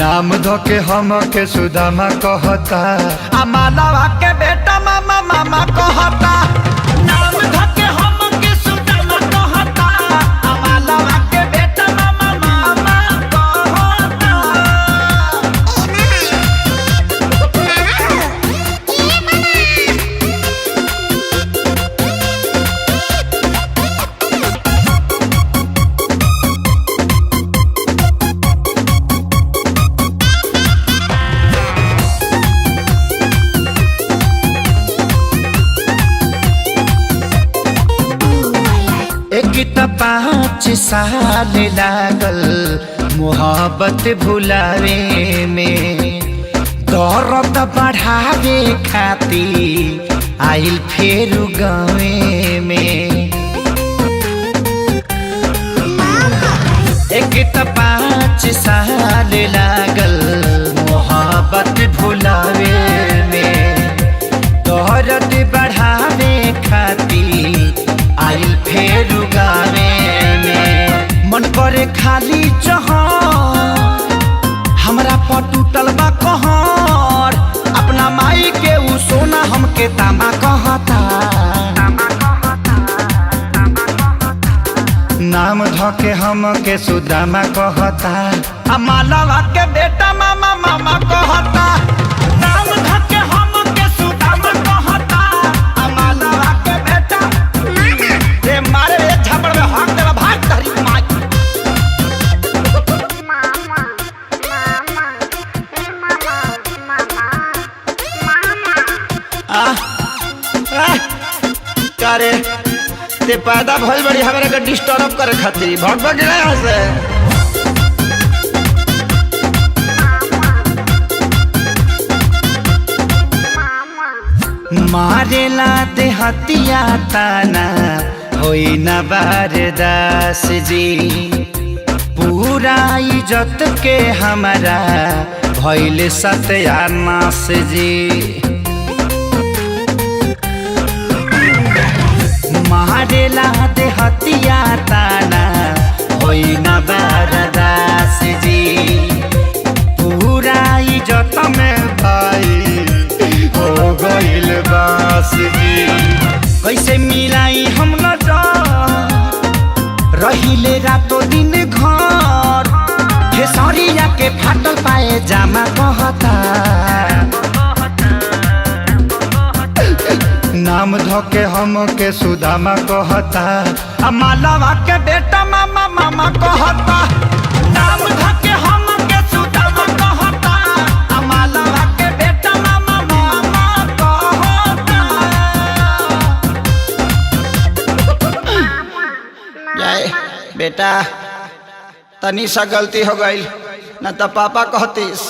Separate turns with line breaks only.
नाम धोके हम के सुदामा कहता, आ मालावा के बेटा मामा मामा कहता। नाम धोके हम के सुदामा कहता, आ मालावा के बेटा मामा मामा कहता। एक त 5 साल लागल मोहब्बत भुलावे में, दर्द बढ़ावे खातिर आइल फेर गावे में। एक त 5 साल लागल मोहब्बत भुलावे में, दर्द बढ़ावे खातिर आइल फेर गावे में। मन करे खाली जहां हमरा पर टूटल बा कहर, अपना माई के उ सोना हमके तामा कहता। नाम धोके हम के सुदामा कहता, आ मालावा के बेटा मामा मामा कहता। नाम धोके हम के सुदामा कहता, आ मालावा के बेटा रे मारे रे झापड़ में हाथ देला भाग तहरी माई। करे ते पैदा भइल बड़ी हमरा के डिस्टर्ब करे खातिर भग भग गया यहाँ से। मारेला देहतिया ताना होई न बारदास जी, पूरा इज्जत के हमारा भइल सत्यानाश जी। मारेला देहतिया ताना होई न बारदास जी, पूरा इज्जत में भाई हो गइल बास जी। कैसे मिलाई हम न रहिले रातो दिन घर, खेसरिया के फाटल पाए जामा कहता। नाम धोके हम के सुदामा कहता, आ मालावा के बेटा मामा मामा कहता। नाम धोके हम के सुदामा कहता, आ मालावा के बेटा मामा मामा कहता। जाए बेटा तनी सा गलती हो गई न तो पापा कहतीस।